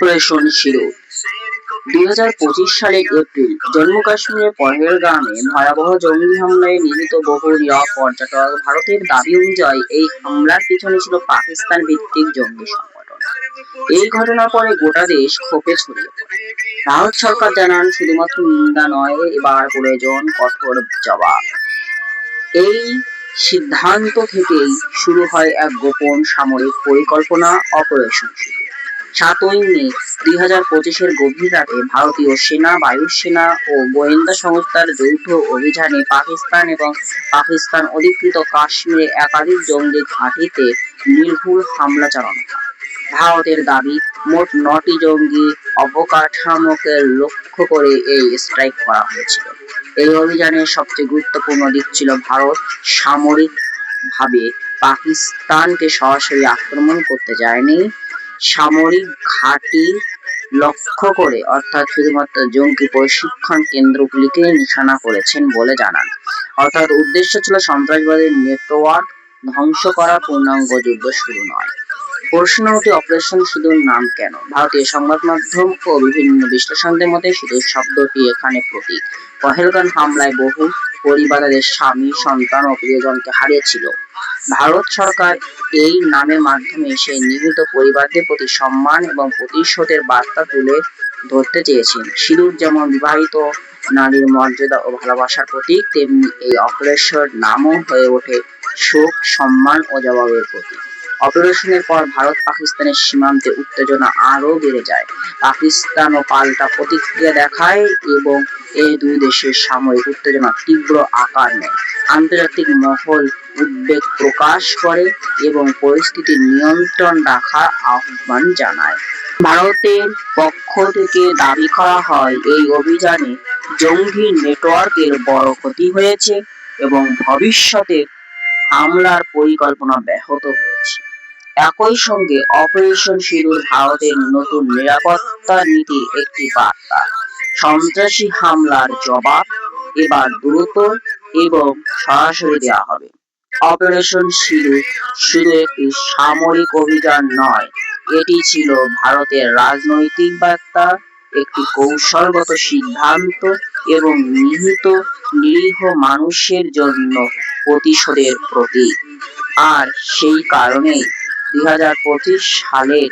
Operation সিঁদুর 2025 সালের April Jammu কাশ্মীরের পহেলগামে ভয়াবহ জঙ্গি হামলায় নিহত বহু নিরীহ পর্যটক। ভারতের দাবি অনুযায়ী এই হামলার পিছনে ছিল পাকিস্তান ভিত্তিক জঙ্গি সংগঠন। এই ঘটনার পরে গোটা দেশ ক্ষোভে ছড়িয়ে পড়ে। ভারত সরকার জানান, শুধুমাত্র নিন্দা নয়, এবার প্রয়োজন কঠোর জবাব। এই সিদ্ধান্ত থেকেই শুরু হয় এক গোপন সামরিক পরিকল্পনা, অপারেশন সিঁদুর। 7ই মে 2025 গভীর রাতে ভারতীয় সেনা, বায়ুসেনা ও গোয়েন্দা সংস্থার যৌথ অভিযানে পাকিস্তান এবং পাকিস্তান অধিকৃত কাশ্মীরে একাধিক জঙ্গি ঘাঁটিতে নির্ভুল হামলা চালানো হয়। ভারতের দাবি, মোট 9টি জঙ্গি অবকাঠামোকে লক্ষ্য করে এই স্ট্রাইক করা হয়েছিল। এই অভিযানের সবচেয়ে গুরুত্বপূর্ণ দিক ছিল ভারত সামরিকভাবে পাকিস্তানকে সরাসরি আক্রমণ করতে যায়নি, সামরিক ঘাঁটি লক্ষ্য করে, অর্থাৎ শুধুমাত্র জঙ্গি প্রশিক্ষণ কেন্দ্রগুলিকে নিশানা করেছেন বলে জানান। অর্থাৎ উদ্দেশ্য ছিল সন্ত্রাসবাদের নেটওয়ার্ক ধ্বংস করা, পূর্ণাঙ্গ যুদ্ধ শুরু নয়। প্রশ্ন ওঠে, অপারেশন সিঁদুর নাম কেন? ভারতীয় সংবাদ মাধ্যম ও বিভিন্ন বিশ্লেষকদের মতে সিঁদুর শব্দটি এখানে প্রতীক। পহেলগাম হামলায় বহু পরিবার তাদের স্বামী, সন্তান ও প্রিয়জনকে হারিয়েছিল। ভারত সরকার এই নামের মাধ্যমে সেই নিহত পরিবারদের প্রতি সম্মান এবং প্রতিশোধের বার্তা তুলে ধরতে চেয়েছেন। সিঁদুর যেমন বিবাহিত নারীর মর্যাদা ও ভালোবাসার প্রতীক, তেমনি এই অপারেশন নামও হয়ে ওঠে শোক, সম্মান ও জবাবের প্রতীক। অপারেশনের পর ভারত পাকিস্তানের সীমান্তে উত্তেজনা আরও বেড়ে যায়। পাকিস্তানও পাল্টা প্রতিক্রিয়া দেখায় এবং এই দুই দেশের সামরিক উত্তেজনা তীব্র আকার নেয়। আন্তর্জাতিক মহল উদ্বেগ প্রকাশ করে এবং পরিস্থিতি নিয়ন্ত্রণ রাখার আহ্বান জানায়। ভারতের পক্ষ থেকে দাবি করা হয়, এই অভিযানে জঙ্গি নেটওয়ার্কের বড় ক্ষতি হয়েছে এবং ভবিষ্যতের হামলার পরিকল্পনা ব্যাহত হয়েছে। একই সঙ্গে অপারেশন সিঁদুর ভারতের নতুন নিরাপত্তা নীতির একটি বার্তা। সন্ত্রাসী হামলার জবাব এবার দ্রুত এবং সরাসরি দেওয়া হবে। অপারেশন সিঁদুর শুধু একটি সামরিক অভিযান নয়, এটি ছিল ভারতের রাজনৈতিক বার্তা, একটি কৌশলগত সিদ্ধান্ত এবং নিরীহ মানুষের জন্য প্রতিশোধের প্রতীক। আর সেই কারণেই 2025 সালের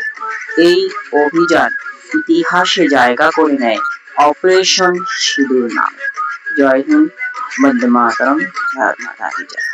এই অভিযান ইতিহাসে জায়গা করে নেয় অপারেশন সিঁদুর নামে। জয় হিন্দ, বন্দে মাতরম, ভারত মাতা কি জয়।